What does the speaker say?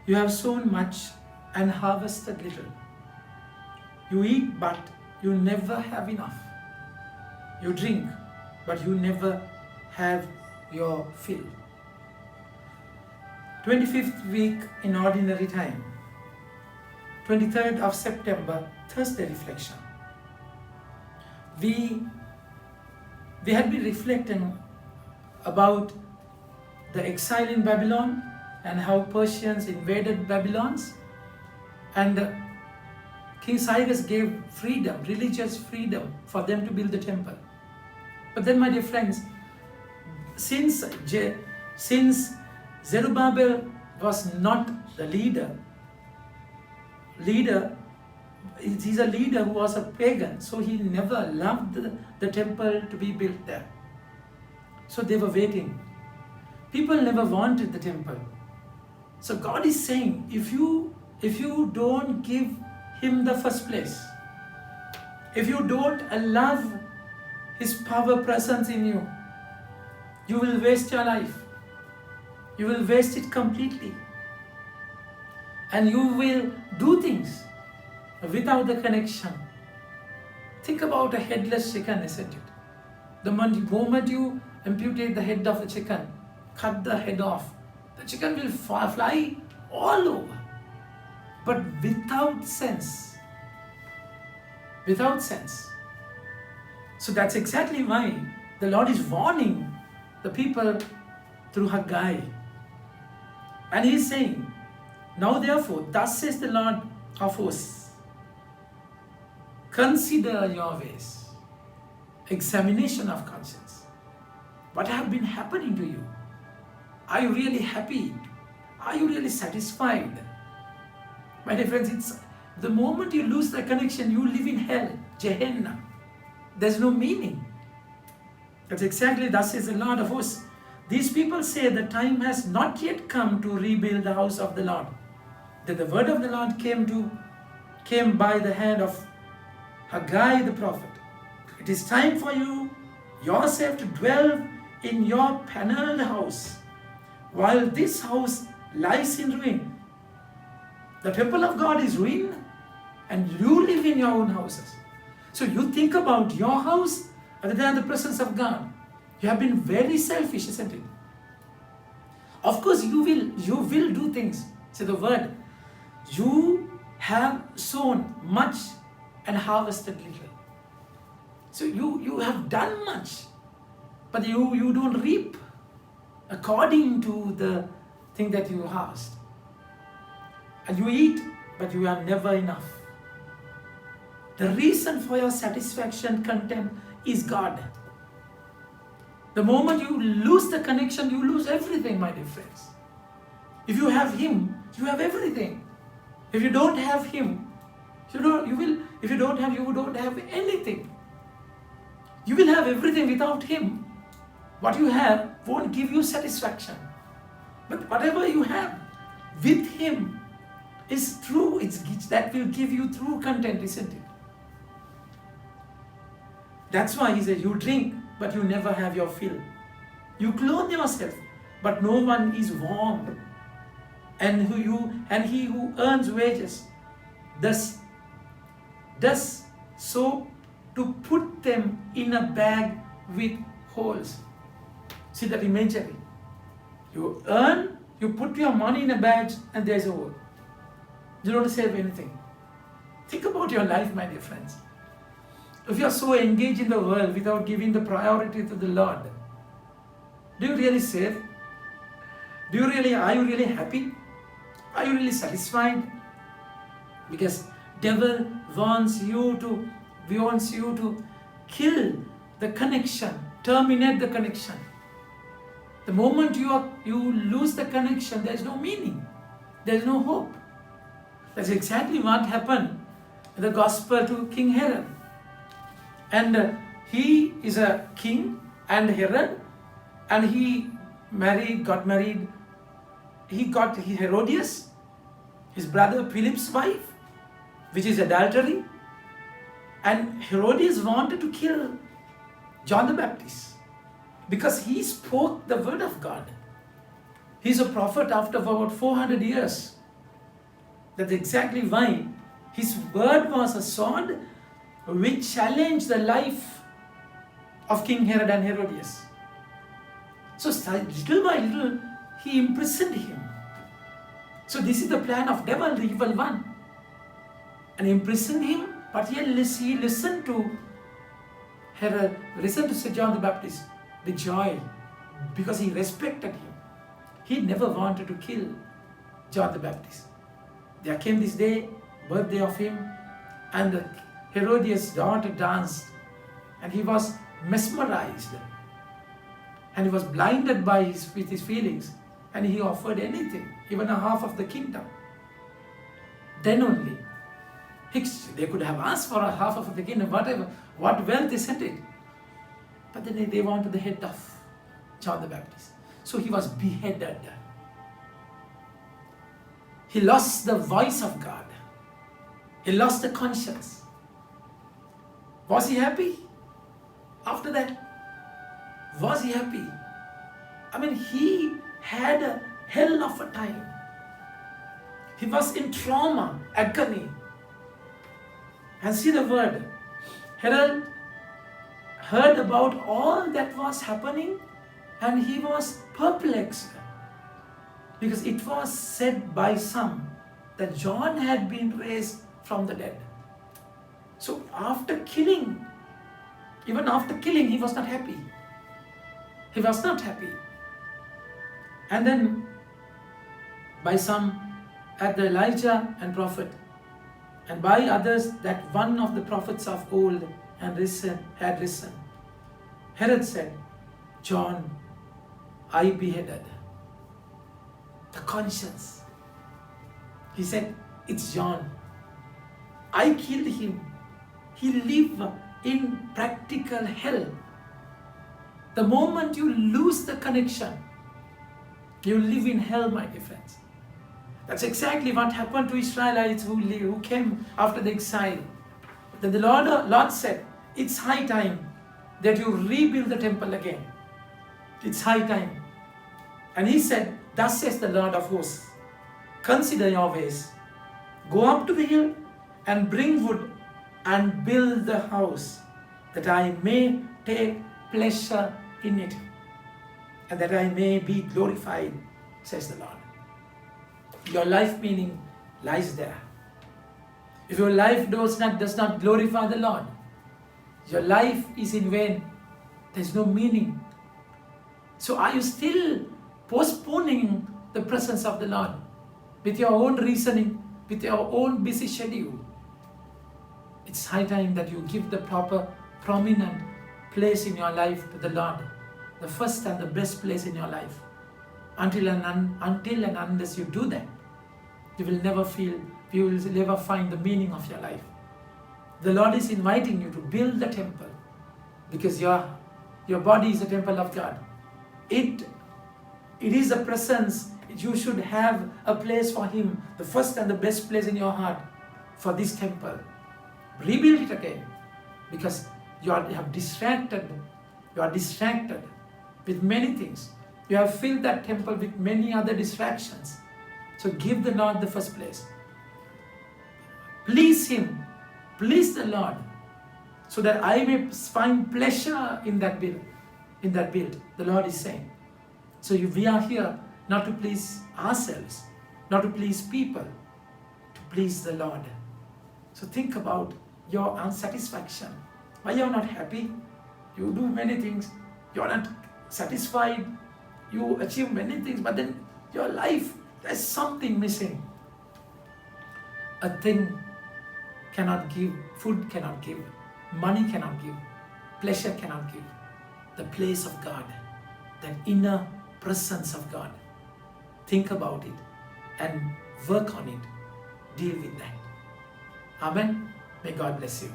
You have sown much and harvested little. You eat, but you never have enough. You drink, but you never have your fill. 25th week in ordinary time. 23rd of September, Thursday reflection. We had been reflecting about the exile in Babylon and how Persians invaded Babylons, and King Cyrus gave freedom, religious freedom, for them to build the temple. But then, my dear friends, since Zerubbabel was not the leader, he's a leader who was a pagan, so he never loved the temple to be built there. So they were waiting. People never wanted the temple. So God is saying, if you don't give Him the first place, if you don't allow His power presence in you, you will waste your life. You will waste it completely. And you will do things without the connection. Think about a headless chicken, isn't it? The moment you amputate the head of the chicken, cut the head off, the chicken will fly all over. But without sense. Without sense. So that's exactly why the Lord is warning the people through Haggai. And He is saying, now therefore, thus says the Lord of hosts, consider your ways. Examination of conscience. What have been happening to you? Are you really happy? Are you really satisfied? My dear friends, it's the moment you lose the connection, you live in hell, Gehenna. There's no meaning. That's exactly thus says the Lord of hosts. These people say the time has not yet come to rebuild the house of the Lord. That the word of the Lord came by the hand of Haggai the prophet. It is time for you yourself to dwell in your paneled house, while this house lies in ruin. The temple of God is ruined, and you live in your own houses. So you think about your house other than the presence of God. You have been very selfish, isn't it? Of course, you will do things. Say the word. You have sown much and harvested little. So you have done much, but you don't reap according to the thing that you harvest. And you eat, but you are never enough. The reason for your satisfaction, content is God. The moment you lose the connection, you lose everything, my dear friends. If you have Him, you have everything. If you don't have Him, you don't have anything. You will have everything without Him. What you have won't give you satisfaction. But whatever you have with Him is true. That will give you true content, isn't it? That's why He says, you drink, but you never have your fill. You clothe yourself, but no one is warm. And he who earns wages does so to put them in a bag with holes. See that imagery? You earn, you put your money in a bag, and there's a hole. You don't save anything. Think about your life, my dear friends. If you are so engaged in the world without giving the priority to the Lord, do you really save? Are you really happy? Are you really satisfied? Because devil wants you to kill the connection, terminate the connection. The moment you lose the connection, there is no meaning. There is no hope. That's exactly what happened in the gospel to King Herod. And he is a king and Herod, and he got married. He got Herodias, his brother Philip's wife, which is adultery. And Herodias wanted to kill John the Baptist because he spoke the word of God. He's a prophet after about 400 years That's exactly why his word was a sword which challenged the life of King Herod and Herodias. So little by little, he imprisoned him. So this is the plan of devil, the evil one. And imprisoned him, but he listened to Herod, listened to St. John the Baptist with joy because he respected him. He never wanted to kill John the Baptist. There came this day, birthday of him, and Herodias' daughter danced, and he was mesmerized, and he was blinded with his feelings, and he offered anything, even a half of the kingdom. Then only, they could have asked for a half of the kingdom, whatever, what wealth isn't it? But then they wanted the head of John the Baptist. So he was beheaded. He lost the voice of God. He lost the conscience. Was he happy after that? Was he happy? I mean, he had a hell of a time. He was in trauma, agony. And see the word. Herod heard about all that was happening and he was perplexed. Because it was said by some that John had been raised from the dead. So even after killing, he was not happy. He was not happy. And then by some at the Elijah and prophet, and by others that one of the prophets of old had risen. Herod said, John, I beheaded. The conscience. He said, it's John. I killed him. He lived in practical hell. The moment you lose the connection, you live in hell, my dear friends. That's exactly what happened to Israelites who came after the exile. Then the Lord said, it's high time that you rebuild the temple again. It's high time. And he said, thus says the Lord of hosts, consider your ways. Go up to the hill and bring wood and build the house, that I may take pleasure in it, and that I may be glorified, says the Lord. Your life meaning lies there. If your life does not glorify the Lord, your life is in vain. There is no meaning. So are you still postponing the presence of the Lord with your own reasoning, with your own busy schedule? It's high time that you give the proper, prominent place in your life to the Lord, the first and the best place in your life. Until and unless you do that, you will never find the meaning of your life. The Lord is inviting you to build the temple, because your body is a temple of God. It is a presence. You should have a place for Him, the first and the best place in your heart for this temple. Rebuild it again, because you are distracted with many things. You have filled that temple with many other distractions. So give the Lord the first place. Please Him, please the Lord, so that I may find pleasure in that build. The Lord is saying. So we are here not to please ourselves, not to please people, to please the Lord. So think about your unsatisfaction. Why you are not happy? You do many things. You are not satisfied. You achieve many things, but then your life, there's something missing. A thing cannot give, food cannot give, money cannot give, pleasure cannot give. The place of God, that inner presence of God. Think about it and work on it. Deal with that. Amen. May God bless you.